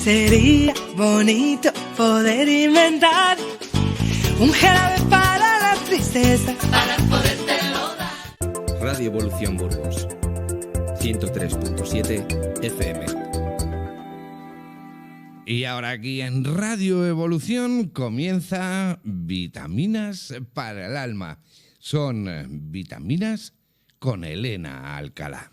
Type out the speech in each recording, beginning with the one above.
Sería bonito poder inventar un jarabe para la tristeza, para podértelo dar. Radio Evolución Burgos 103.7 FM. Y ahora aquí en Radio Evolución comienza Vitaminas para el Alma. Son vitaminas con Elena Alcalá.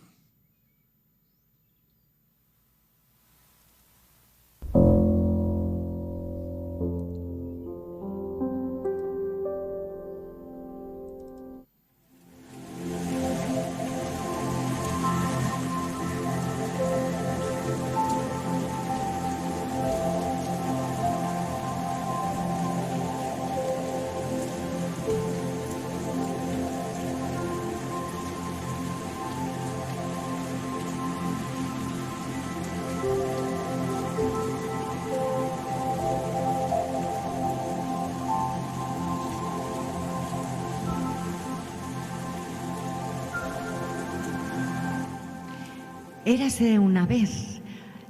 Érase una vez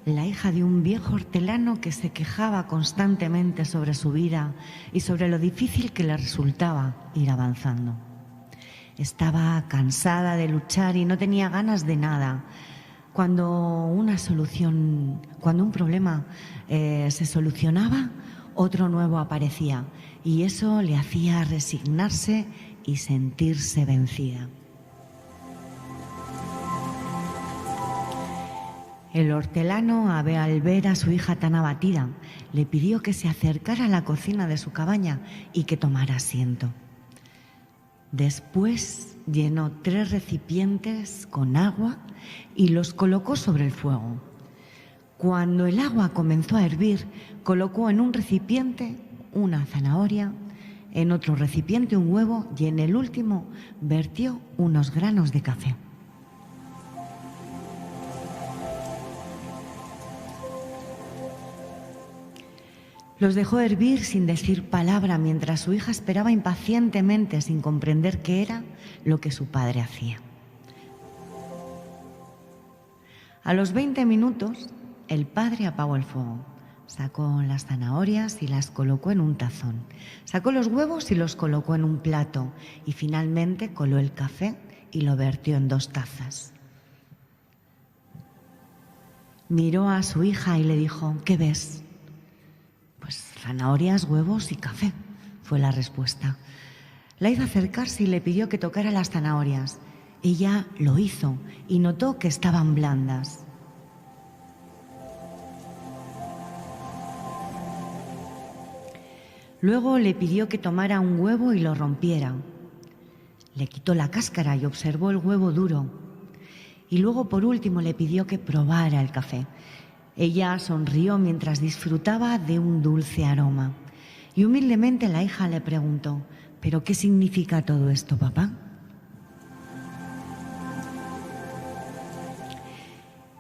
la hija de un viejo hortelano que se quejaba constantemente sobre su vida y sobre lo difícil que le resultaba ir avanzando. Estaba cansada de luchar y no tenía ganas de nada. Cuando un problema se solucionaba, otro nuevo aparecía y eso le hacía resignarse y sentirse vencida. El hortelano, al ver a su hija tan abatida, le pidió que se acercara a la cocina de su cabaña y que tomara asiento. Después llenó 3 recipientes con agua y los colocó sobre el fuego. Cuando el agua comenzó a hervir, colocó en un recipiente una zanahoria, en otro recipiente un huevo y en el último vertió unos granos de café. Los dejó hervir sin decir palabra mientras su hija esperaba impacientemente sin comprender qué era lo que su padre hacía. A los 20 minutos, el padre apagó el fuego, sacó las zanahorias y las colocó en un tazón, sacó los huevos y los colocó en un plato y finalmente coló el café y lo vertió en 2 tazas. Miró a su hija y le dijo: ¿qué ves? Pues zanahorias, huevos y café, fue la respuesta. La hizo acercarse y le pidió que tocara las zanahorias. Ella lo hizo y notó que estaban blandas. Luego le pidió que tomara un huevo y lo rompiera. Le quitó la cáscara y observó el huevo duro. Y luego, por último, le pidió que probara el café. Ella sonrió mientras disfrutaba de un dulce aroma. Y humildemente la hija le preguntó: ¿pero qué significa todo esto, papá?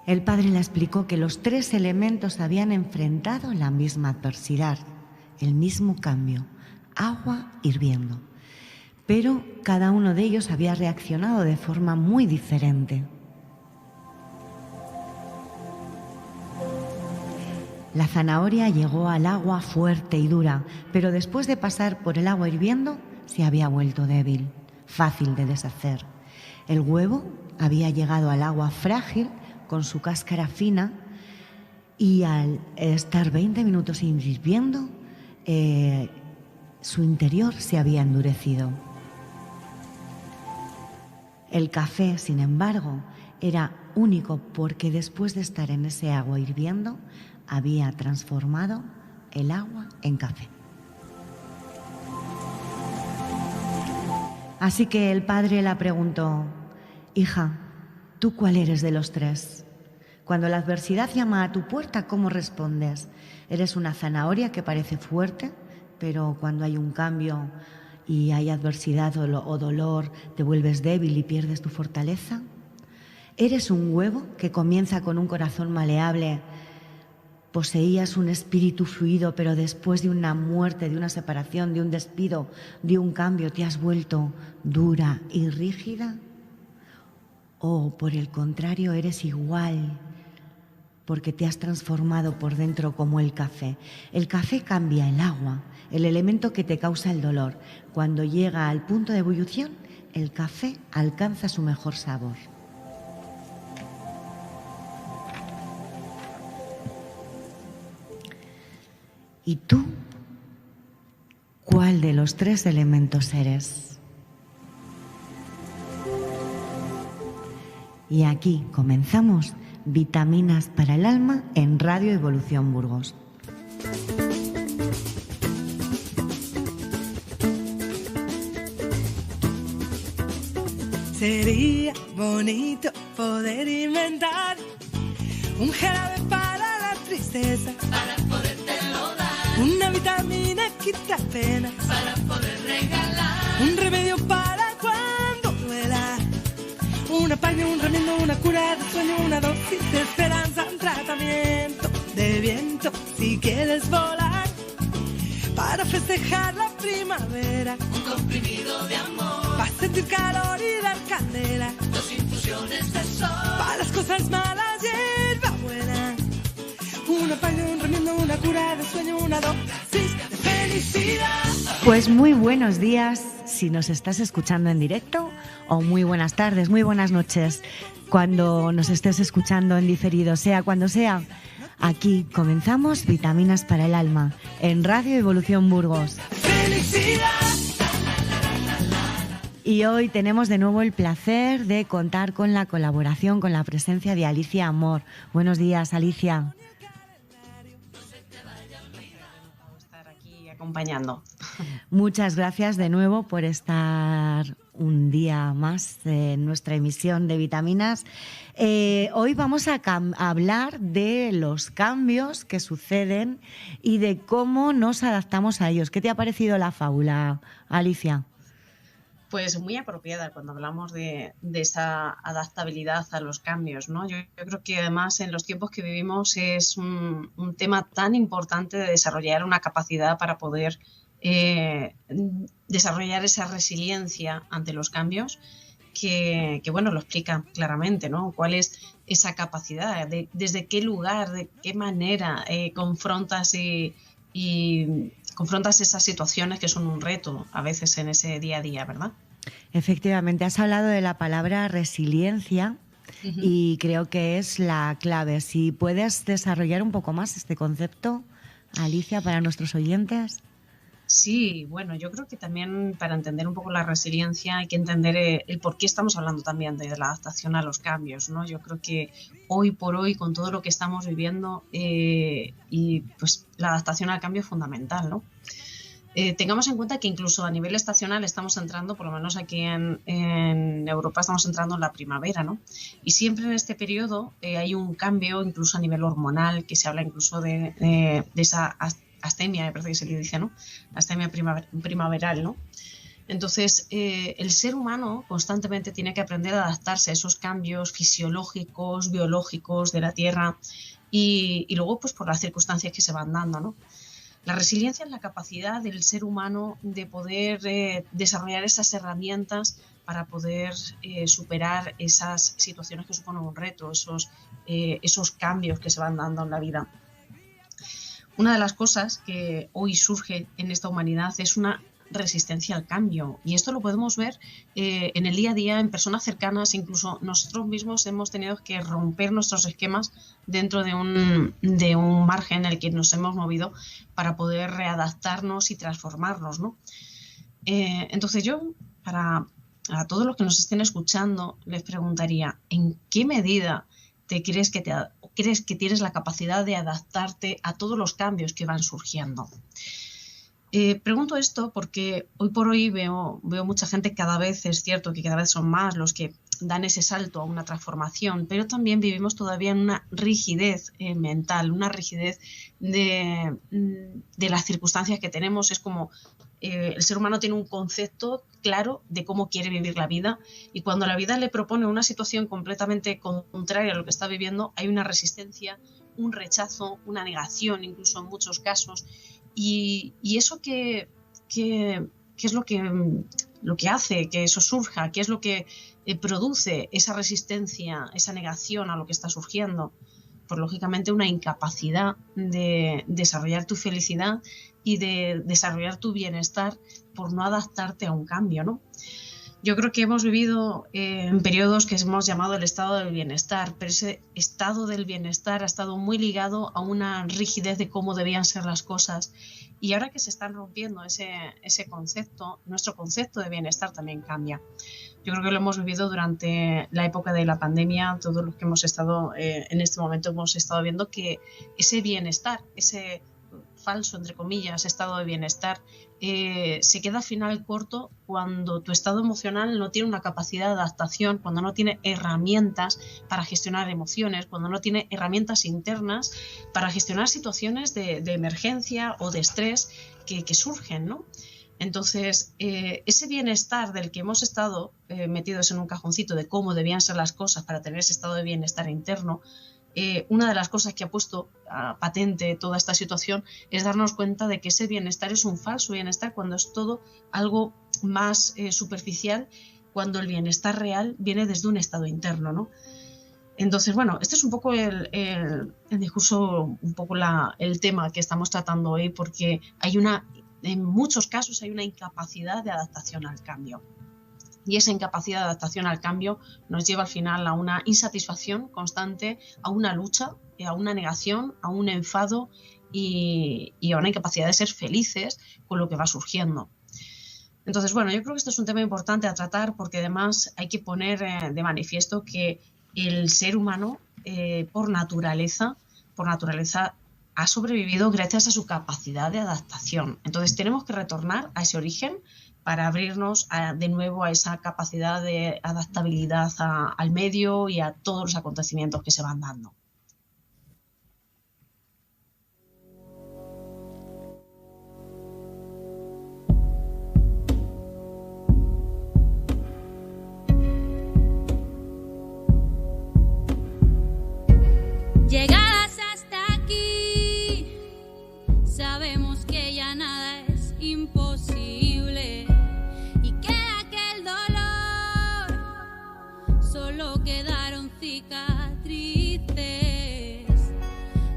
El padre le explicó que los 3 elementos habían enfrentado la misma adversidad, el mismo cambio, agua hirviendo. Pero cada uno de ellos había reaccionado de forma muy diferente. La zanahoria llegó al agua fuerte y dura, pero después de pasar por el agua hirviendo, se había vuelto débil, fácil de deshacer. El huevo había llegado al agua frágil, con su cáscara fina, y al estar 20 minutos hirviendo, su interior se había endurecido. El café, sin embargo, era único porque después de estar en ese agua hirviendo, había transformado el agua en café. Así que el padre la preguntó: hija, ¿tú cuál eres de los 3? Cuando la adversidad llama a tu puerta, ¿cómo respondes? ¿Eres una zanahoria que parece fuerte, pero cuando hay un cambio y hay adversidad o dolor, te vuelves débil y pierdes tu fortaleza? ¿Eres un huevo que comienza con un corazón maleable? Poseías un espíritu fluido, pero después de una muerte, de una separación, de un despido, de un cambio, te has vuelto dura y rígida. O, por el contrario, eres igual, porque te has transformado por dentro como el café. El café cambia el agua, el elemento que te causa el dolor. Cuando llega al punto de ebullición, el café alcanza su mejor sabor. ¿Y tú? ¿Cuál de los 3 elementos eres? Y aquí comenzamos Vitaminas para el Alma en Radio Evolución Burgos. Sería bonito poder inventar un jarabe para la tristeza, para podértelo dar. Una vitamina que te apena, para poder regalar. Un remedio para cuando duela. Un apaño, un remiendo, una cura de sueño, una dosis de esperanza, un tratamiento de viento si quieres volar. Para festejar la primavera, un comprimido de amor. Para sentir calor y dar candela, 2 infusiones de sol. Para las cosas malas, hierba buena. Un apaño, un remiendo, una cura de sueño, una dosis de felicidad. Pues muy buenos días si nos estás escuchando en directo, o muy buenas tardes, muy buenas noches cuando nos estés escuchando en diferido, sea cuando sea. Aquí comenzamos Vitaminas para el Alma en Radio Evolución Burgos. ¡Felicidad! Y hoy tenemos de nuevo el placer de contar con la colaboración, con la presencia de Alicia Amor. Buenos días, Alicia. Estar aquí acompañando. Muchas gracias de nuevo por estar un día más en nuestra emisión de Vitaminas. Hoy vamos a hablar de los cambios que suceden y de cómo nos adaptamos a ellos. ¿Qué te ha parecido la fábula, Alicia? Pues muy apropiada cuando hablamos de esa adaptabilidad a los cambios, ¿no? Yo creo que además en los tiempos que vivimos es un tema tan importante de desarrollar una capacidad para poder desarrollar esa resiliencia ante los cambios que bueno, lo explica claramente, ¿no? ¿Cuál es esa capacidad? ¿Desde qué lugar, de qué manera confrontas confrontas esas situaciones que son un reto a veces en ese día a día, ¿verdad? Efectivamente, has hablado de la palabra resiliencia y creo que es la clave. Si puedes desarrollar un poco más este concepto, Alicia, para nuestros oyentes. Sí, bueno, yo creo que también para entender un poco la resiliencia hay que entender el por qué estamos hablando también de la adaptación a los cambios, ¿no? Yo creo que hoy por hoy, con todo lo que estamos viviendo, y pues la adaptación al cambio es fundamental, ¿no? Tengamos en cuenta que incluso a nivel estacional estamos entrando, por lo menos aquí en Europa estamos entrando en la primavera, ¿no? Y siempre en este periodo hay un cambio, incluso a nivel hormonal, que se habla incluso de esa astemia, me parece que se le dice, ¿no? Astemia primaveral, ¿no? Entonces, el ser humano constantemente tiene que aprender a adaptarse a esos cambios fisiológicos, biológicos de la Tierra y luego, pues, por las circunstancias que se van dando, ¿no? La resiliencia es la capacidad del ser humano de poder desarrollar esas herramientas para poder superar esas situaciones que suponen un reto, esos cambios que se van dando en la vida. Una de las cosas que hoy surge en esta humanidad es una resistencia al cambio, y esto lo podemos ver en el día a día, en personas cercanas. Incluso nosotros mismos hemos tenido que romper nuestros esquemas dentro de un margen en el que nos hemos movido para poder readaptarnos y transformarnos, ¿no? Entonces yo, a todos los que nos estén escuchando, les preguntaría, ¿en qué medida crees que tienes la capacidad de adaptarte a todos los cambios que van surgiendo? Pregunto esto porque hoy por hoy veo mucha gente, cada vez es cierto que cada vez son más los que dan ese salto a una transformación, pero también vivimos todavía en una rigidez mental, una rigidez de las circunstancias que tenemos. Es como el ser humano tiene un concepto claro de cómo quiere vivir la vida, y cuando la vida le propone una situación completamente contraria a lo que está viviendo, hay una resistencia, un rechazo, una negación, incluso en muchos casos. Y eso ¿qué es lo que hace que eso surja? ¿Qué es lo que produce esa resistencia, esa negación a lo que está surgiendo? pues lógicamente una incapacidad de desarrollar tu felicidad y de desarrollar tu bienestar por no adaptarte a un cambio, ¿no? Yo creo que hemos vivido en periodos que hemos llamado el estado del bienestar, pero ese estado del bienestar ha estado muy ligado a una rigidez de cómo debían ser las cosas. Y ahora que se están rompiendo ese concepto, nuestro concepto de bienestar también cambia. Yo creo que lo hemos vivido durante la época de la pandemia, todos los que hemos estado en este momento hemos estado viendo que ese bienestar, ese falso, entre comillas, estado de bienestar, se queda al final corto cuando tu estado emocional no tiene una capacidad de adaptación, cuando no tiene herramientas para gestionar emociones, cuando no tiene herramientas internas para gestionar situaciones de emergencia o de estrés que surgen, ¿no? Entonces, ese bienestar del que hemos estado metidos en un cajoncito de cómo debían ser las cosas para tener ese estado de bienestar interno, una de las cosas que ha puesto patente toda esta situación es darnos cuenta de que ese bienestar es un falso bienestar cuando es todo algo más superficial, cuando el bienestar real viene desde un estado interno, ¿no? Entonces, bueno, este es un poco el discurso, un poco el tema que estamos tratando hoy, porque en muchos casos hay una incapacidad de adaptación al cambio. Y esa incapacidad de adaptación al cambio nos lleva al final a una insatisfacción constante, a una lucha, a una negación, a un enfado y a una incapacidad de ser felices con lo que va surgiendo. Entonces, bueno, yo creo que esto es un tema importante a tratar porque además hay que poner de manifiesto que el ser humano, por naturaleza, ha sobrevivido gracias a su capacidad de adaptación. Entonces, tenemos que retornar a ese origen para abrirnos de nuevo a esa capacidad de adaptabilidad al medio y a todos los acontecimientos que se van dando. Llegadas hasta aquí, sabemos que ya nada es imposible. Solo quedaron cicatrices.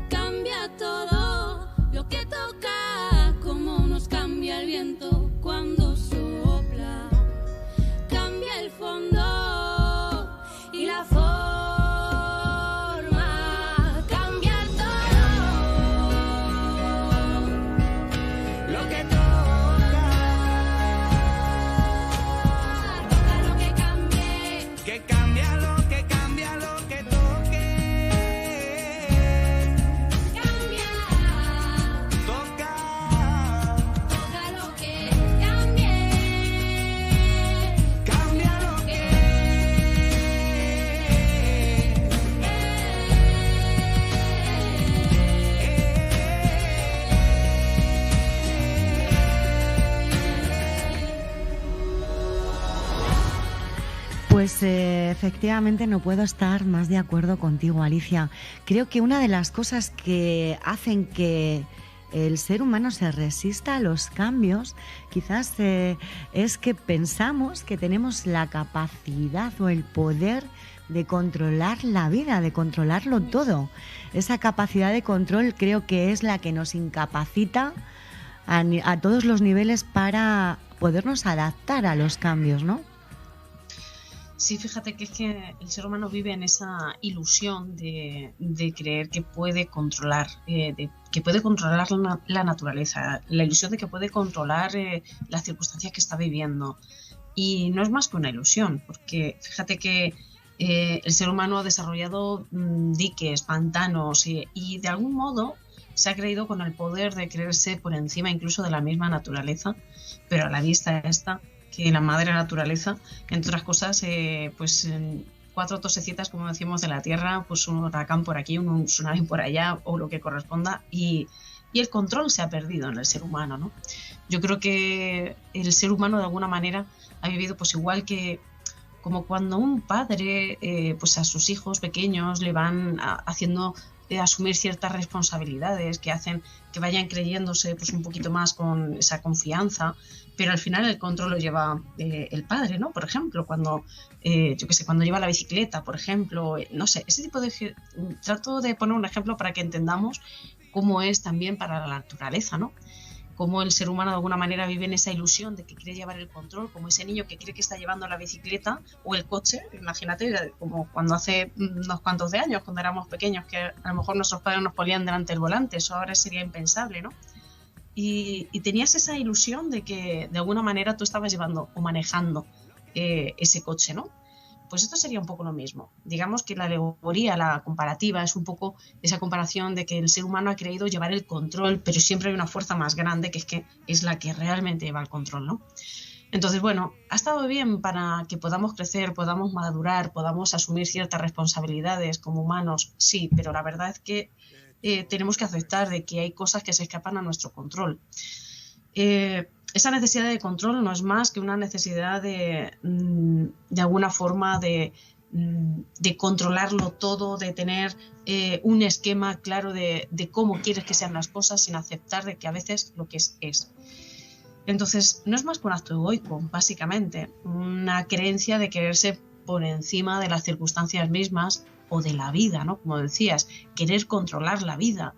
Cambia todo lo que toca, como nos cambia el viento cuando sopla. Cambia el fondo y la forma. Cambia todo lo que toca. Pues efectivamente no puedo estar más de acuerdo contigo, Alicia. Creo que una de las cosas que hacen que el ser humano se resista a los cambios quizás es que pensamos que tenemos la capacidad o el poder de controlar la vida, de controlarlo todo. Esa capacidad de control creo que es la que nos incapacita a todos los niveles para podernos adaptar a los cambios, ¿no? Sí, fíjate que es que el ser humano vive en esa ilusión de creer que puede controlar, que puede controlar la naturaleza, la ilusión de que puede controlar las circunstancias que está viviendo. Y no es más que una ilusión, porque fíjate que el ser humano ha desarrollado diques, pantanos y de algún modo se ha creído con el poder de creerse por encima incluso de la misma naturaleza, pero a la vista está que la madre naturaleza, entre otras cosas, pues 4 tosecitas, como decimos, de la Tierra, pues un huracán por aquí, un tsunami por allá o lo que corresponda, y el control se ha perdido en el ser humano, ¿no? Yo creo que el ser humano de alguna manera ha vivido pues igual que como cuando un padre pues a sus hijos pequeños le van haciendo asumir ciertas responsabilidades que hacen que vayan creyéndose pues un poquito más con esa confianza, pero al final el control lo lleva el padre, ¿no? Por ejemplo, cuando yo qué sé, cuando lleva la bicicleta, por ejemplo, no sé, ese tipo de... Trato de poner un ejemplo para que entendamos cómo es también para la naturaleza, ¿no? Cómo el ser humano de alguna manera vive en esa ilusión de que quiere llevar el control, como ese niño que cree que está llevando la bicicleta o el coche. Imagínate, como cuando hace unos cuantos de años, cuando éramos pequeños, que a lo mejor nuestros padres nos ponían delante del volante, eso ahora sería impensable, ¿no? Y tenías esa ilusión de que de alguna manera tú estabas llevando o manejando ese coche, ¿no? Pues esto sería un poco lo mismo. Digamos que la alegoría, la comparativa, es un poco esa comparación de que el ser humano ha creído llevar el control, pero siempre hay una fuerza más grande que es la que realmente lleva el control, ¿no? Entonces, bueno, ha estado bien para que podamos crecer, podamos madurar, podamos asumir ciertas responsabilidades como humanos, sí, pero la verdad es que tenemos que aceptar de que hay cosas que se escapan a nuestro control. Esa necesidad de control no es más que una necesidad de alguna forma de controlarlo todo, de tener un esquema claro de cómo quieres que sean las cosas sin aceptar de que a veces lo que es. Entonces, no es más que un acto egoico, básicamente, una creencia de quererse por encima de las circunstancias mismas o de la vida, ¿no? Como decías, querer controlar la vida.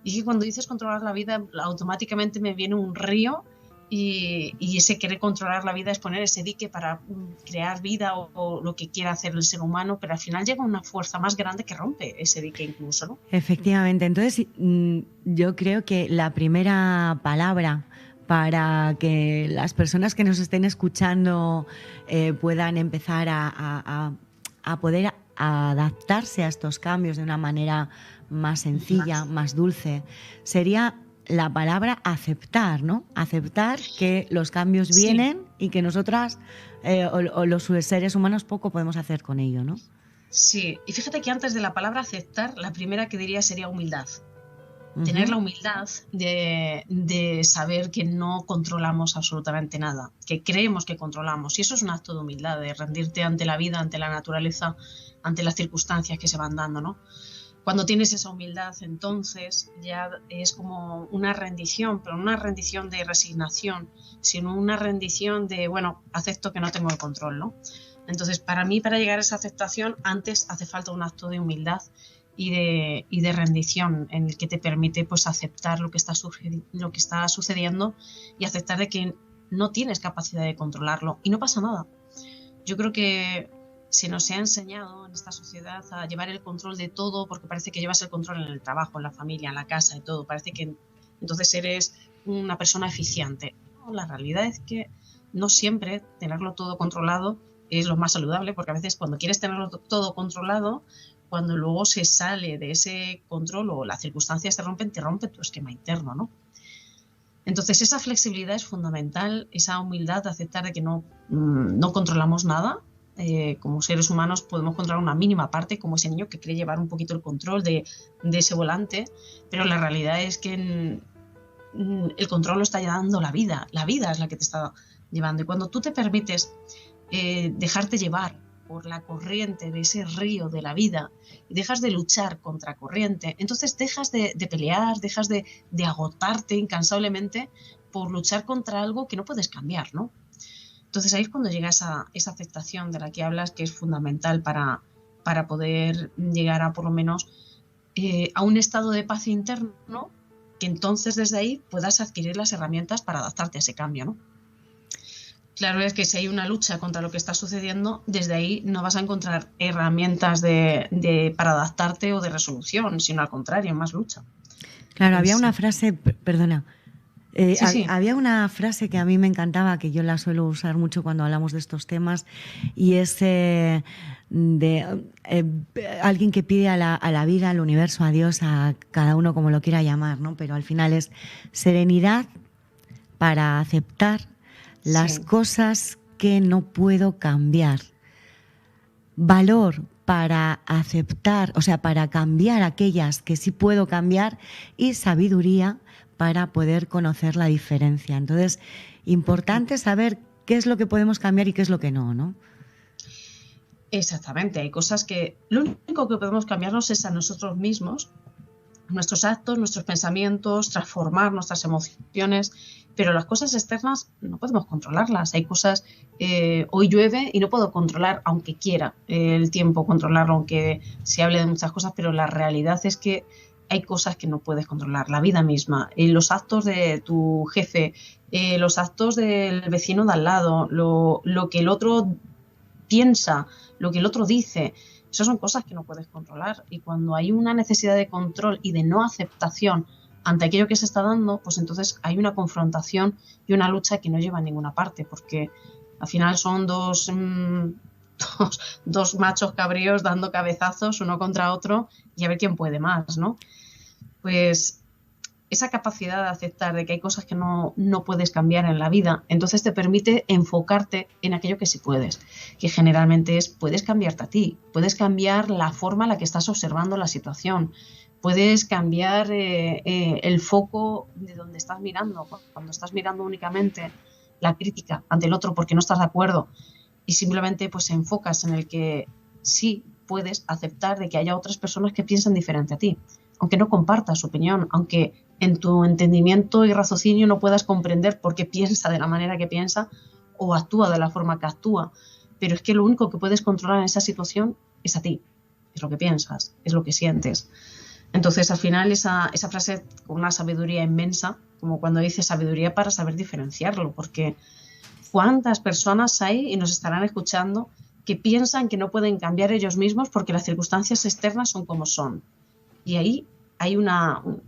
Y que cuando dices controlar la vida, automáticamente me viene un río y ese querer controlar la vida es poner ese dique para crear vida o lo que quiera hacer el ser humano, pero al final llega una fuerza más grande que rompe ese dique incluso, ¿no? Efectivamente. Entonces, yo creo que la primera palabra para que las personas que nos estén escuchando puedan empezar a poder adaptarse a estos cambios de una manera más sencilla, más dulce, sería la palabra aceptar, ¿no? Aceptar que los cambios vienen y que nosotras o los seres humanos poco podemos hacer con ello, ¿no? Sí, y fíjate que antes de la palabra aceptar, la primera que diría sería humildad. Tener la humildad de saber que no controlamos absolutamente nada, que creemos que controlamos. Y eso es un acto de humildad, de rendirte ante la vida, ante la naturaleza, ante las circunstancias que se van dando, ¿no? Cuando tienes esa humildad, entonces ya es como una rendición, pero no una rendición de resignación, sino una rendición de, bueno, acepto que no tengo el control, ¿no? Entonces, para mí, para llegar a esa aceptación, antes hace falta un acto de humildad y de rendición en el que te permite pues aceptar lo que está sucediendo y aceptar de que no tienes capacidad de controlarlo y no pasa nada. Yo creo que se nos ha enseñado en esta sociedad a llevar el control de todo porque parece que llevas el control en el trabajo, en la familia, en la casa, y todo. Parece que entonces eres una persona eficiente. No, la realidad es que no siempre tenerlo todo controlado es lo más saludable, porque a veces cuando quieres tenerlo todo controlado, cuando luego se sale de ese control o las circunstancias te rompe tu esquema interno, ¿no? Entonces esa flexibilidad es fundamental, esa humildad de aceptar de que no controlamos nada. Como seres humanos podemos controlar una mínima parte, como ese niño que quiere llevar un poquito el control de ese volante, pero la realidad es que el control lo está llevando la vida es la que te está llevando. Y cuando tú te permites dejarte llevar por la corriente de ese río de la vida y dejas de luchar contra corriente, entonces dejas de pelear, dejas de agotarte incansablemente por luchar contra algo que no puedes cambiar, ¿no? Entonces ahí es cuando llega esa aceptación de la que hablas, que es fundamental para poder llegar a por lo menos a un estado de paz interno, que entonces desde ahí puedas adquirir las herramientas para adaptarte a ese cambio, ¿no? Claro es que si hay una lucha contra lo que está sucediendo, desde ahí no vas a encontrar herramientas para adaptarte o de resolución, sino al contrario, más lucha. Claro, había una frase, perdona, Sí. había una frase que a mí me encantaba, que yo la suelo usar mucho cuando hablamos de estos temas, y es alguien que pide a la vida, al universo, a Dios, a cada uno como lo quiera llamar, ¿no? Pero al final es serenidad para aceptar las cosas que no puedo cambiar, valor para aceptar, o sea, para cambiar aquellas que sí puedo cambiar, y sabiduría para poder conocer la diferencia. Entonces, importante saber qué es lo que podemos cambiar y qué es lo que no, ¿no? Exactamente, hay cosas que lo único que podemos cambiarnos es a nosotros mismos, nuestros actos, nuestros pensamientos, transformar nuestras emociones, pero las cosas externas no podemos controlarlas. Hay cosas, hoy llueve y no puedo controlar, aunque quiera el tiempo controlarlo, aunque se hable de muchas cosas, pero la realidad es que hay cosas que no puedes controlar, la vida misma, los actos de tu jefe, los actos del vecino de al lado, lo que el otro piensa, lo que el otro dice. Esas son cosas que no puedes controlar, y cuando hay una necesidad de control y de no aceptación ante aquello que se está dando, pues entonces hay una confrontación y una lucha que no lleva a ninguna parte, porque al final son dos machos cabríos dando cabezazos uno contra otro y a ver quién puede más, ¿no? Pues esa capacidad de aceptar de que hay cosas que no puedes cambiar en la vida, entonces te permite enfocarte en aquello que sí puedes, que generalmente puedes cambiarte a ti, puedes cambiar la forma en la que estás observando la situación, puedes cambiar el foco de donde estás mirando. Cuando estás mirando únicamente la crítica ante el otro porque no estás de acuerdo y simplemente pues enfocas en el que sí puedes aceptar de que haya otras personas que piensan diferente a ti, aunque no compartas su opinión, aunque en tu entendimiento y raciocinio no puedas comprender por qué piensa de la manera que piensa o actúa de la forma que actúa. Pero es que lo único que puedes controlar en esa situación es a ti, es lo que piensas, es lo que sientes. Entonces, al final, esa frase con una sabiduría inmensa, como cuando dice sabiduría para saber diferenciarlo, porque ¿cuántas personas hay y nos estarán escuchando que piensan que no pueden cambiar ellos mismos porque las circunstancias externas son como son? Y ahí hay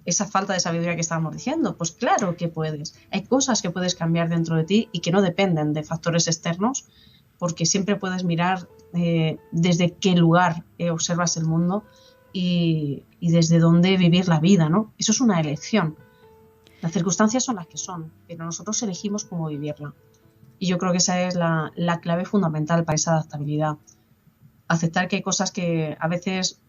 esa falta de sabiduría que estábamos diciendo. Pues claro que puedes. Hay cosas que puedes cambiar dentro de ti y que no dependen de factores externos, porque siempre puedes mirar desde qué lugar observas el mundo y desde dónde vivir la vida, ¿no? Eso es una elección. Las circunstancias son las que son, pero nosotros elegimos cómo vivirla. Y yo creo que esa es la clave fundamental para esa adaptabilidad. Aceptar que hay cosas que a veces,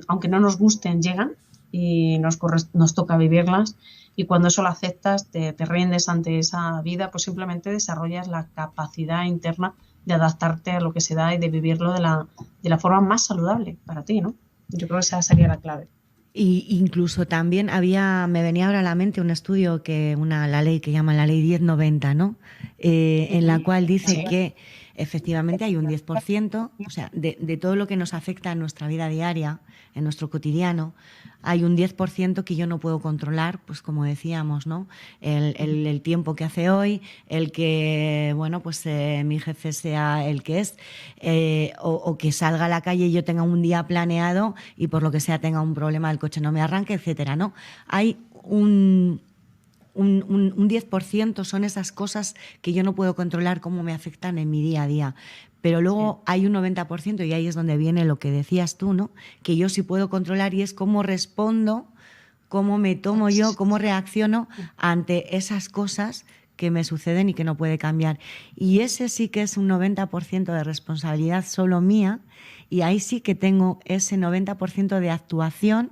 aunque no nos gusten, llegan y nos toca vivirlas, y cuando eso lo aceptas, te rindes ante esa vida, pues simplemente desarrollas la capacidad interna de adaptarte a lo que se da y de vivirlo de la forma más saludable para ti, ¿no? Yo creo que esa sería la clave. Y incluso también me venía ahora a la mente un estudio la ley que llaman la ley 1090, ¿no? En la cual dice que efectivamente hay un 10%, o sea, de todo lo que nos afecta en nuestra vida diaria, en nuestro cotidiano, hay un 10% que yo no puedo controlar, pues como decíamos, ¿no? El tiempo que hace hoy, el que, bueno, pues mi jefe sea el que es, o que salga a la calle y yo tenga un día planeado y por lo que sea tenga un problema, el coche no me arranque, etcétera, ¿no? Hay un 10% son esas cosas que yo no puedo controlar, cómo me afectan en mi día a día. Pero luego hay un 90%, y ahí es donde viene lo que decías tú, ¿no? Que yo sí puedo controlar, y es cómo respondo, cómo me tomo yo, cómo reacciono ante esas cosas que me suceden y que no puede cambiar. Y ese sí que es un 90% de responsabilidad solo mía, y ahí sí que tengo ese 90% de actuación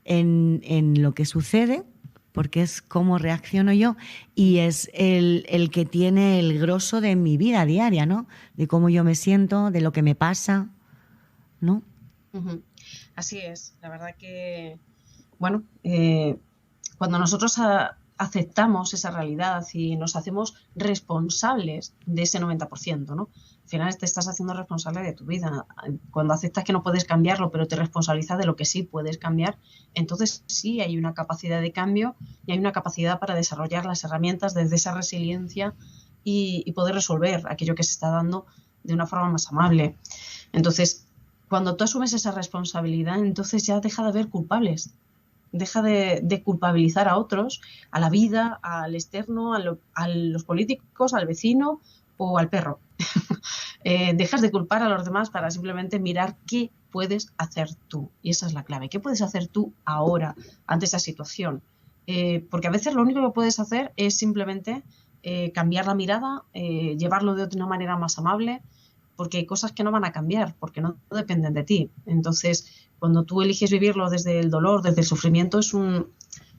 en lo que sucede, porque es cómo reacciono yo, y es el que tiene el grosso de mi vida diaria, ¿no? De cómo yo me siento, de lo que me pasa, ¿no? Así es. La verdad que, bueno, cuando nosotros aceptamos esa realidad y nos hacemos responsables de ese 90%, ¿no? Al final te estás haciendo responsable de tu vida. Cuando aceptas que no puedes cambiarlo, pero te responsabilizas de lo que sí puedes cambiar, entonces sí hay una capacidad de cambio y hay una capacidad para desarrollar las herramientas desde esa resiliencia y poder resolver aquello que se está dando de una forma más amable. Entonces, cuando tú asumes esa responsabilidad, entonces ya deja de haber culpables. Deja de culpabilizar a otros, a la vida, al externo, a los políticos, al vecino o al perro. Dejas de culpar a los demás para simplemente mirar qué puedes hacer tú. Y esa es la clave. ¿Qué puedes hacer tú ahora ante esa situación? Porque a veces lo único que puedes hacer es simplemente cambiar la mirada, llevarlo de una manera más amable, porque hay cosas que no van a cambiar, porque no dependen de ti. Entonces, cuando tú eliges vivirlo desde el dolor, desde el sufrimiento,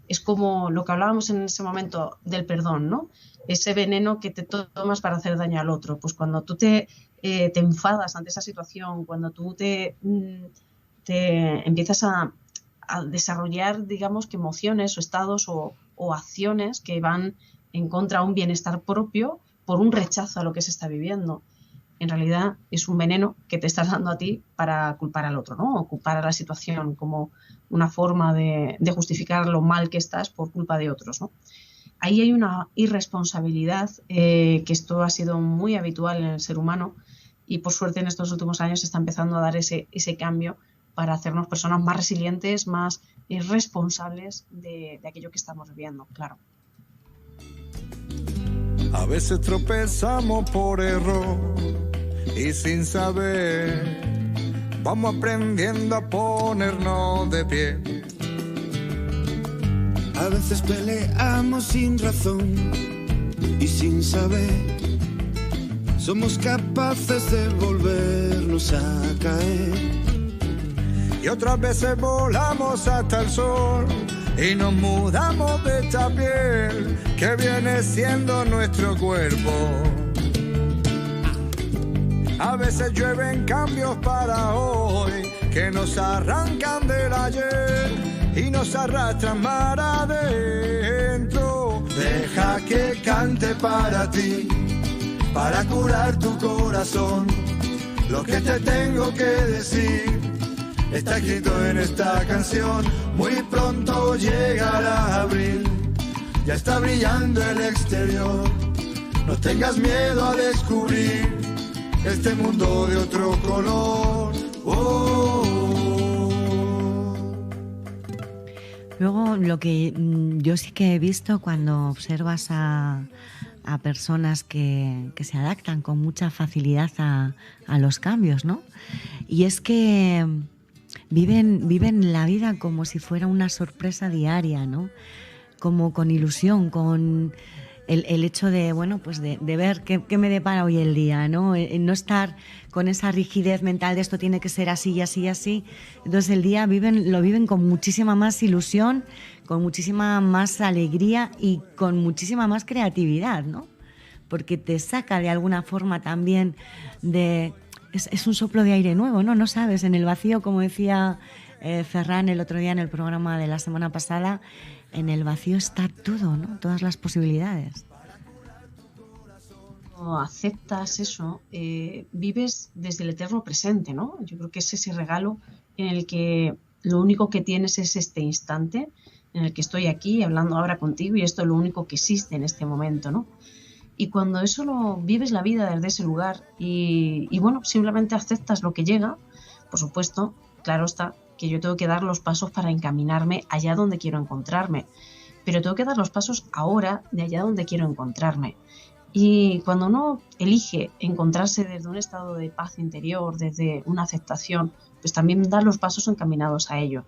es como lo que hablábamos en ese momento del perdón, ¿no? Ese veneno que te tomas para hacer daño al otro. Pues cuando tú te te enfadas ante esa situación, cuando tú te empiezas a desarrollar, digamos, que emociones o estados o acciones que van en contra de un bienestar propio por un rechazo a lo que se está viviendo. En realidad es un veneno que te estás dando a ti para culpar al otro, ¿no? O culpar a la situación como una forma de justificar lo mal que estás por culpa de otros, ¿no? Ahí hay una irresponsabilidad que esto ha sido muy habitual en el ser humano y por suerte en estos últimos años se está empezando a dar ese cambio para hacernos personas más resilientes, más responsables de aquello que estamos viviendo, claro. A veces tropezamos por error y sin saber vamos aprendiendo a ponernos de pie. A veces peleamos sin razón y sin saber somos capaces de volvernos a caer. Y otras veces volamos hasta el sol y nos mudamos de esta piel que viene siendo nuestro cuerpo. A veces llueven cambios para hoy que nos arrancan del ayer y nos arrastran mar adentro. Deja que cante para ti, para curar tu corazón. Lo que te tengo que decir está escrito en esta canción. Muy pronto llegará abril, ya está brillando el exterior. No tengas miedo a descubrir este mundo de otro color. Luego, lo que yo sí que he visto cuando observas a personas que se adaptan con mucha facilidad a los cambios, ¿no? Y es que viven la vida como si fuera una sorpresa diaria, ¿no? Como con ilusión, con el hecho de, bueno, pues de ver qué me depara hoy el día, ¿no? No estar con esa rigidez mental de esto tiene que ser así y así y así. Entonces el día lo viven con muchísima más ilusión, con muchísima más alegría y con muchísima más creatividad, ¿no? Porque te saca de alguna forma también de... Es un soplo de aire nuevo, ¿no? No sabes, en el vacío, como decía Ferran el otro día en el programa de la semana pasada, en el vacío está todo, ¿no? Todas las posibilidades. Cuando aceptas eso, vives desde el eterno presente, ¿no? Yo creo que es ese regalo en el que lo único que tienes es este instante, en el que estoy aquí hablando ahora contigo y esto es lo único que existe en este momento, ¿no? Y cuando eso lo vives la vida desde ese lugar y bueno, simplemente aceptas lo que llega, por supuesto, claro está, que yo tengo que dar los pasos para encaminarme allá donde quiero encontrarme. Pero tengo que dar los pasos ahora de allá donde quiero encontrarme. Y cuando uno elige encontrarse desde un estado de paz interior, desde una aceptación, pues también dar los pasos encaminados a ello.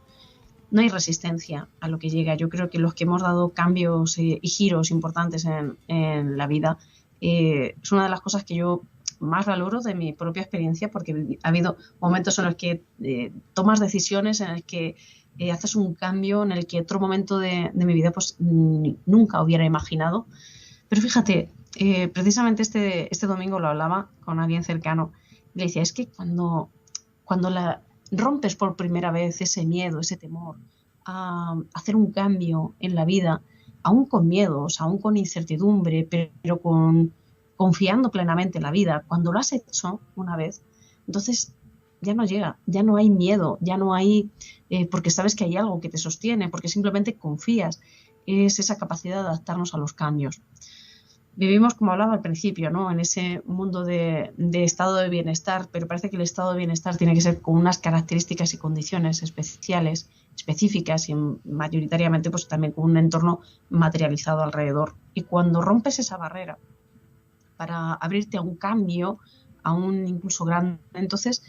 No hay resistencia a lo que llega. Yo creo que los que hemos dado cambios y giros importantes en la vida es una de las cosas que yo más valoro de mi propia experiencia, porque ha habido momentos en los que tomas decisiones, en el que haces un cambio, en el que otro momento de mi vida pues nunca hubiera imaginado. Pero fíjate, precisamente este domingo lo hablaba con alguien cercano. Le decía, es que cuando rompes por primera vez ese miedo, ese temor a hacer un cambio en la vida, aún con miedos, aún con incertidumbre, pero confiando plenamente en la vida, cuando lo has hecho una vez, entonces ya no llega, ya no hay miedo, ya no hay, porque sabes que hay algo que te sostiene, porque simplemente confías, es esa capacidad de adaptarnos a los cambios. Vivimos, como hablaba al principio, ¿no? En ese mundo de estado de bienestar, pero parece que el estado de bienestar tiene que ser con unas características y condiciones especiales, específicas y mayoritariamente pues también con un entorno materializado alrededor. Y cuando rompes esa barrera para abrirte a un cambio, a un impulso grande, entonces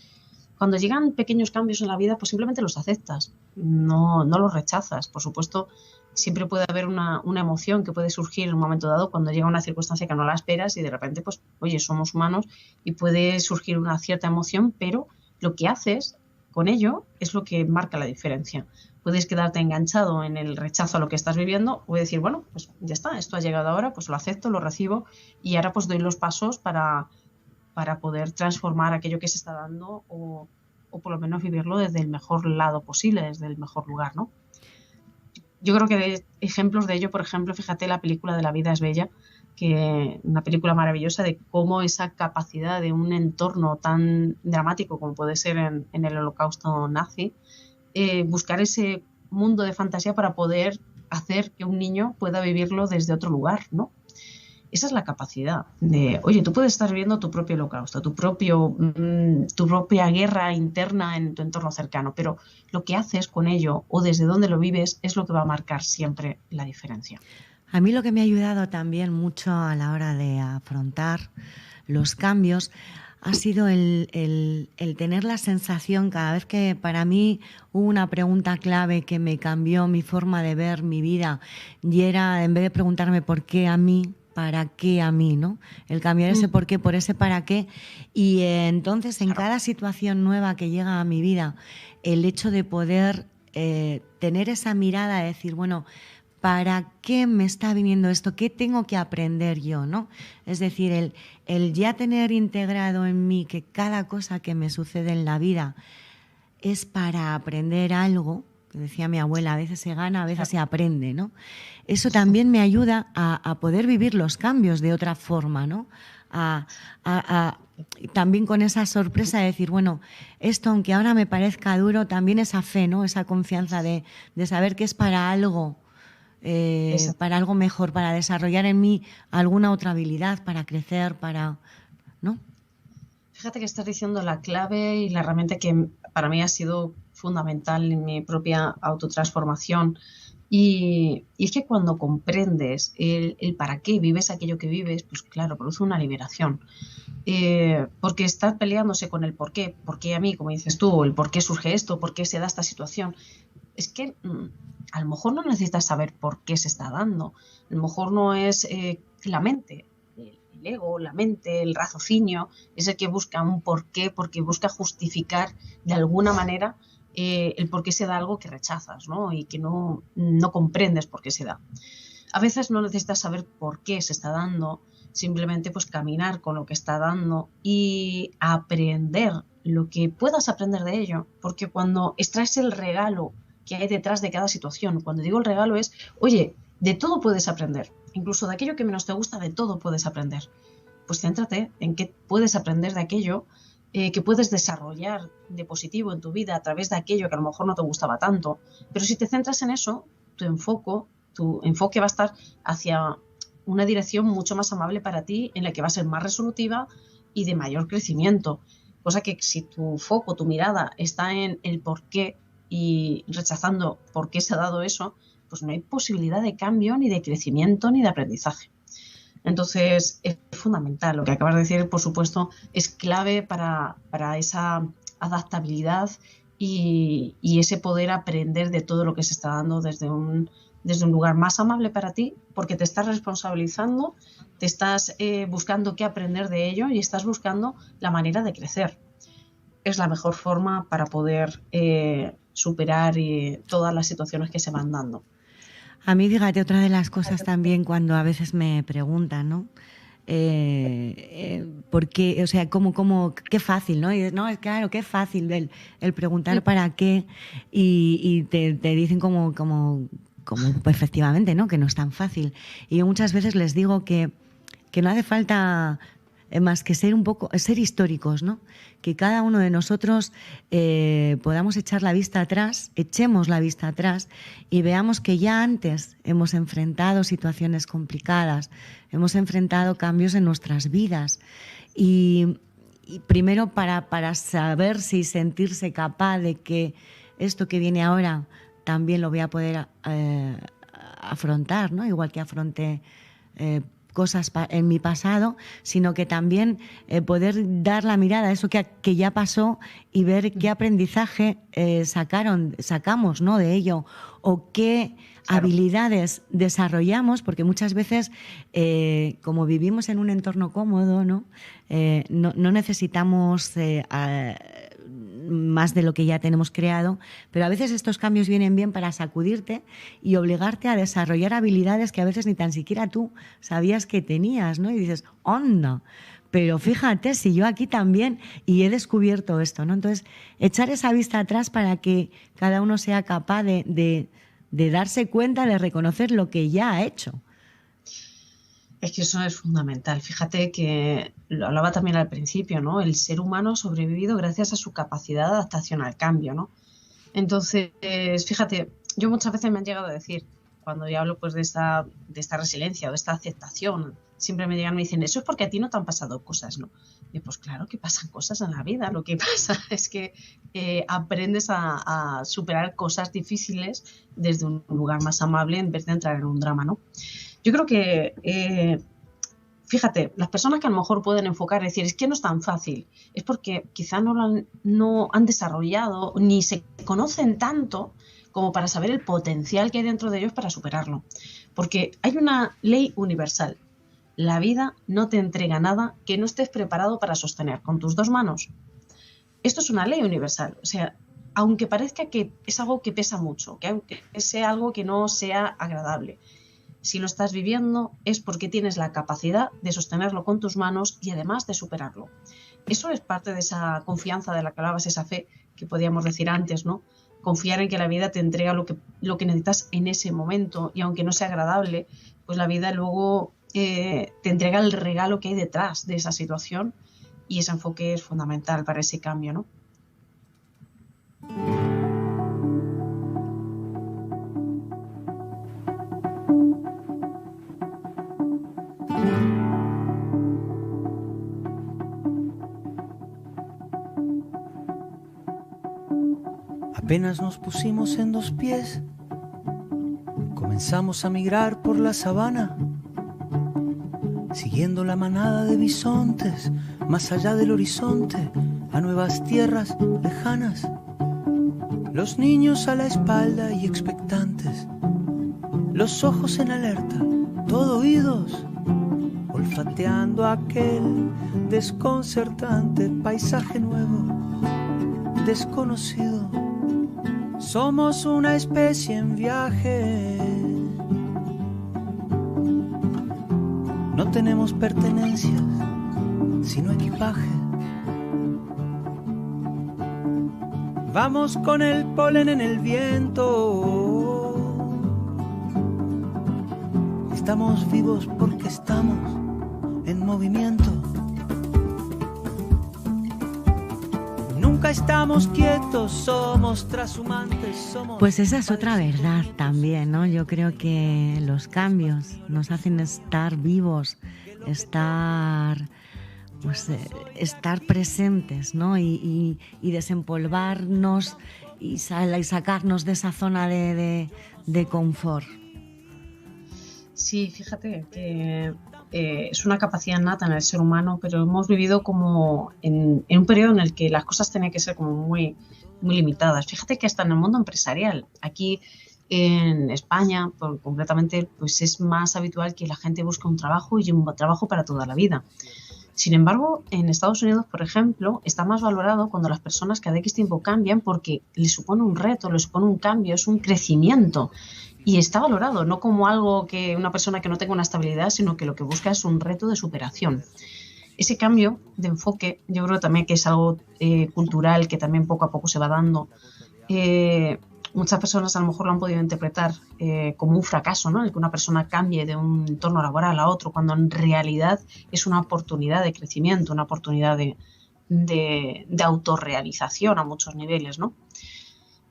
cuando llegan pequeños cambios en la vida pues simplemente los aceptas, no los rechazas. Por supuesto, siempre puede haber una emoción que puede surgir en un momento dado cuando llega una circunstancia que no la esperas y de repente, pues, oye, somos humanos y puede surgir una cierta emoción, pero lo que haces con ello es lo que marca la diferencia. Puedes quedarte enganchado en el rechazo a lo que estás viviendo o decir, bueno, pues ya está, esto ha llegado ahora, pues lo acepto, lo recibo y ahora pues doy los pasos para para poder transformar aquello que se está dando o por lo menos vivirlo desde el mejor lado posible, desde el mejor lugar, ¿no? Yo creo que de ejemplos de ello, por ejemplo, fíjate la película de La vida es bella, que una película maravillosa de cómo esa capacidad de un entorno tan dramático como puede ser en el Holocausto nazi, buscar ese mundo de fantasía para poder hacer que un niño pueda vivirlo desde otro lugar, ¿no? Esa es la capacidad de, oye, tú puedes estar viviendo tu propio holocausto, tu propia guerra interna en tu entorno cercano, pero lo que haces con ello o desde dónde lo vives es lo que va a marcar siempre la diferencia. A mí lo que me ha ayudado también mucho a la hora de afrontar los cambios ha sido el tener la sensación, cada vez que para mí hubo una pregunta clave que me cambió mi forma de ver mi vida, y era, en vez de preguntarme por qué a mí, ¿para qué a mí? ¿No? El cambiar ese por qué por ese para qué. Y entonces en cada situación nueva que llega a mi vida, el hecho de poder tener esa mirada de decir, bueno, ¿para qué me está viniendo esto? ¿Qué tengo que aprender yo? ¿No? Es decir, el ya tener integrado en mí que cada cosa que me sucede en la vida es para aprender algo. Decía mi abuela, a veces se gana, a veces se aprende, ¿no? Eso también me ayuda a poder vivir los cambios de otra forma, ¿no? También con esa sorpresa de decir, bueno, esto aunque ahora me parezca duro, también esa fe, ¿no? Esa confianza de saber que es para algo mejor, para desarrollar en mí alguna otra habilidad, para crecer, ¿no? Fíjate que estás diciendo la clave y la herramienta que para mí ha sido fundamental en mi propia autotransformación. Y es que cuando comprendes el para qué vives aquello que vives, pues claro, produce una liberación. Porque estás peleándose con el por qué a mí, como dices tú, el por qué surge esto, por qué se da esta situación. Es que a lo mejor no necesitas saber por qué se está dando. A lo mejor no es la mente. El ego, la mente, el raciocinio, es el que busca un porqué, porque busca justificar de alguna manera el por qué se da algo que rechazas, ¿no? Y que no comprendes por qué se da. A veces no necesitas saber por qué se está dando, simplemente pues caminar con lo que está dando y aprender lo que puedas aprender de ello, porque cuando extraes el regalo que hay detrás de cada situación, cuando digo el regalo es, oye, de todo puedes aprender, incluso de aquello que menos te gusta, de todo puedes aprender. Pues céntrate en qué puedes aprender de aquello que puedes desarrollar de positivo en tu vida a través de aquello que a lo mejor no te gustaba tanto. Pero si te centras en eso, tu enfoque va a estar hacia una dirección mucho más amable para ti, en la que va a ser más resolutiva y de mayor crecimiento. Cosa que si tu foco, tu mirada está en el por qué y rechazando por qué se ha dado eso, pues no hay posibilidad de cambio, ni de crecimiento, ni de aprendizaje. Entonces, es fundamental. Lo que acabas de decir, por supuesto, es clave para esa adaptabilidad y ese poder aprender de todo lo que se está dando desde un lugar más amable para ti, porque te estás responsabilizando, te estás buscando qué aprender de ello y estás buscando la manera de crecer. Es la mejor forma para poder superar todas las situaciones que se van dando. A mí, fíjate, otra de las cosas también cuando a veces me preguntan, ¿no? ¿Por qué? O sea, qué fácil, ¿no? Y dices, no, es claro, qué fácil el preguntar para qué y te dicen como pues, efectivamente, ¿no? Que no es tan fácil. Y yo muchas veces les digo que no hace falta más que ser históricos, ¿no? Que cada uno de nosotros podamos echemos la vista atrás y veamos que ya antes hemos enfrentado situaciones complicadas, hemos enfrentado cambios en nuestras vidas y primero para saber si sentirse capaz de que esto que viene ahora también lo voy a poder afrontar, ¿no? Igual que afronté cosas en mi pasado, sino que también poder dar la mirada a eso que ya pasó y ver qué aprendizaje sacamos, ¿no? De ello, o qué habilidades desarrollamos, porque muchas veces, como vivimos en un entorno cómodo, ¿no? No necesitamos más de lo que ya tenemos creado, pero a veces estos cambios vienen bien para sacudirte y obligarte a desarrollar habilidades que a veces ni tan siquiera tú sabías que tenías, ¿no? Y dices, onda, pero fíjate, si yo aquí también, y he descubierto esto, ¿no? Entonces, echar esa vista atrás para que cada uno sea capaz de darse cuenta, de reconocer lo que ya ha hecho. Es que eso es fundamental. Fíjate que lo hablaba también al principio, ¿no? El ser humano ha sobrevivido gracias a su capacidad de adaptación al cambio, ¿no? Entonces, fíjate, yo muchas veces me han llegado a decir, cuando yo hablo pues de esta resiliencia o de esta aceptación, siempre me llegan y me dicen, eso es porque a ti no te han pasado cosas, ¿no? Y pues claro que pasan cosas en la vida. Lo que pasa es que aprendes a superar cosas difíciles desde un lugar más amable en vez de entrar en un drama, ¿no? Yo creo que, fíjate, las personas que a lo mejor pueden enfocar y decir, es que no es tan fácil, es porque quizá no han desarrollado ni se conocen tanto como para saber el potencial que hay dentro de ellos para superarlo. Porque hay una ley universal. La vida no te entrega nada que no estés preparado para sostener con tus 2 manos. Esto es una ley universal. O sea, aunque parezca que es algo que pesa mucho, que aunque sea algo que no sea agradable, si lo estás viviendo es porque tienes la capacidad de sostenerlo con tus manos y además de superarlo. Eso es parte de esa confianza de la que hablabas, esa fe que podíamos decir antes, ¿no? Confiar en que la vida te entrega lo que necesitas en ese momento y aunque no sea agradable, pues la vida luego te entrega el regalo que hay detrás de esa situación y ese enfoque es fundamental para ese cambio, ¿no? Apenas nos pusimos en 2 pies, comenzamos a migrar por la sabana, siguiendo la manada de bisontes, más allá del horizonte, a nuevas tierras lejanas. Los niños a la espalda y expectantes, los ojos en alerta, todo oídos, olfateando aquel desconcertante paisaje nuevo, desconocido. Somos una especie en viaje. No tenemos pertenencias, sino equipaje. Vamos con el polen en el viento. Estamos vivos porque estamos en movimiento. Nunca estamos quietos, somos trashumantes, somos... Pues esa es otra verdad también, ¿no? Yo creo que los cambios nos hacen estar vivos, estar presentes, ¿no? Y desempolvarnos y sacarnos de esa zona de confort. Sí, fíjate que es una capacidad innata en el ser humano, pero hemos vivido como en un periodo en el que las cosas tenían que ser como muy, muy limitadas. Fíjate que hasta en el mundo empresarial, aquí en España, concretamente, pues es más habitual que la gente busque un trabajo y un trabajo para toda la vida. Sin embargo, en Estados Unidos, por ejemplo, está más valorado cuando las personas cada X tiempo cambian porque les supone un reto, les supone un cambio, es un crecimiento. Y está valorado, no como algo que una persona que no tenga una estabilidad, sino que lo que busca es un reto de superación. Ese cambio de enfoque, yo creo también que es algo cultural que también poco a poco se va dando. Muchas personas a lo mejor lo han podido interpretar como un fracaso, ¿no? El que una persona cambie de un entorno laboral a otro, cuando en realidad es una oportunidad de crecimiento, una oportunidad de autorrealización a muchos niveles, ¿no?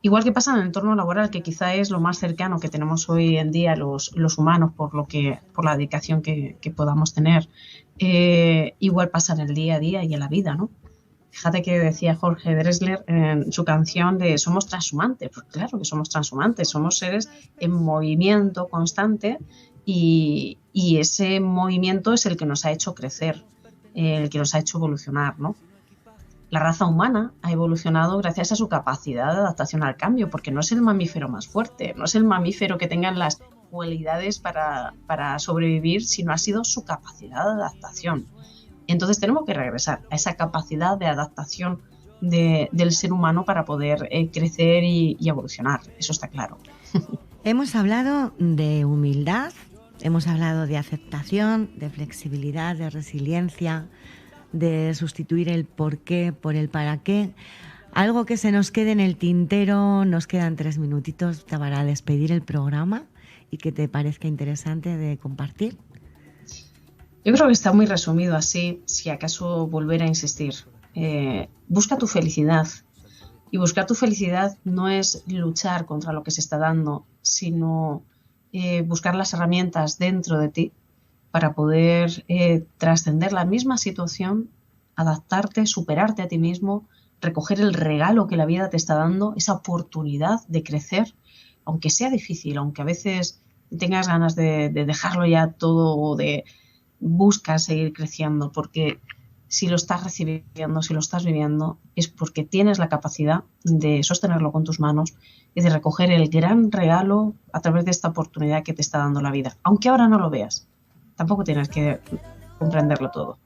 Igual que pasa en el entorno laboral, que quizá es lo más cercano que tenemos hoy en día los humanos por la dedicación que podamos tener, igual pasa en el día a día y en la vida, ¿no? Fíjate que decía Jorge Drexler en su canción de somos transhumantes. Pues claro que somos transhumantes, somos seres en movimiento constante y ese movimiento es el que nos ha hecho crecer, el que nos ha hecho evolucionar, ¿no? La raza humana ha evolucionado gracias a su capacidad de adaptación al cambio, porque no es el mamífero más fuerte, no es el mamífero que tenga las cualidades para sobrevivir, sino ha sido su capacidad de adaptación. Entonces tenemos que regresar a esa capacidad de adaptación del ser humano para poder crecer y evolucionar, eso está claro. Hemos hablado de humildad, hemos hablado de aceptación, de flexibilidad, de resiliencia, de sustituir el por qué por el para qué. Algo que se nos quede en el tintero, nos quedan 3 minutitos para despedir el programa y que te parezca interesante de compartir. Yo creo que está muy resumido así, si acaso volver a insistir. Busca tu felicidad. Y buscar tu felicidad no es luchar contra lo que se está dando, sino buscar las herramientas dentro de ti para poder trascender la misma situación, adaptarte, superarte a ti mismo, recoger el regalo que la vida te está dando, esa oportunidad de crecer, aunque sea difícil, aunque a veces tengas ganas de dejarlo ya todo o de buscar seguir creciendo, porque si lo estás recibiendo, si lo estás viviendo, es porque tienes la capacidad de sostenerlo con tus manos y de recoger el gran regalo a través de esta oportunidad que te está dando la vida. Aunque ahora no lo veas, tampoco tienes que comprenderlo todo.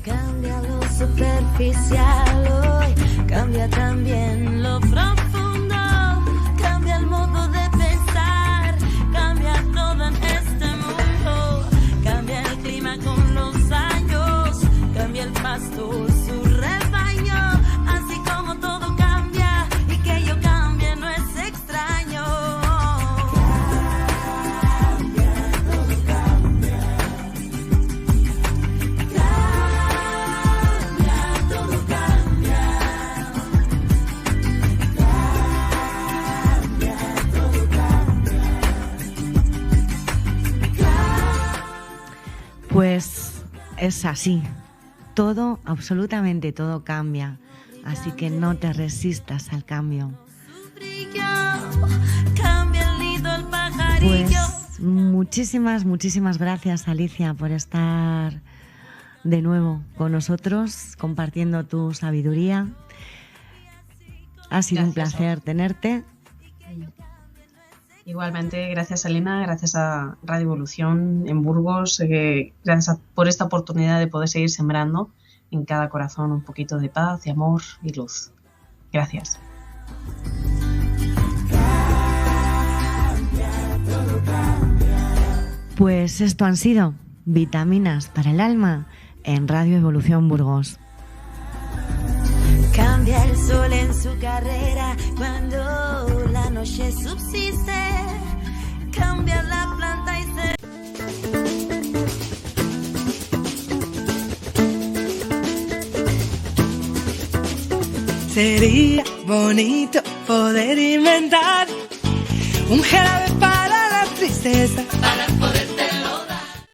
Cambia lo superficial hoy, cambia también lo profundo, cambia el modo de pensar, cambia todo en este mundo, cambia el clima con los años, cambia el pasto, su rebaño, así como todo cambia y que yo cambie no es extraño. Cambia, todo cambia. Pues es así, todo, absolutamente todo cambia, así que no te resistas al cambio. Pues muchísimas gracias, Alicia, por estar de nuevo con nosotros, compartiendo tu sabiduría. Ha sido un placer tenerte. Igualmente, gracias Elena, gracias a Radio Evolución en Burgos, gracias por esta oportunidad de poder seguir sembrando en cada corazón un poquito de paz, de amor y luz. Gracias. Pues esto han sido Vitaminas para el Alma en Radio Evolución Burgos. Cambia el sol en su carrera cuando la noche subsiste. Cambia la planta y se... Sería bonito poder inventar un jarabe para la tristeza, para poder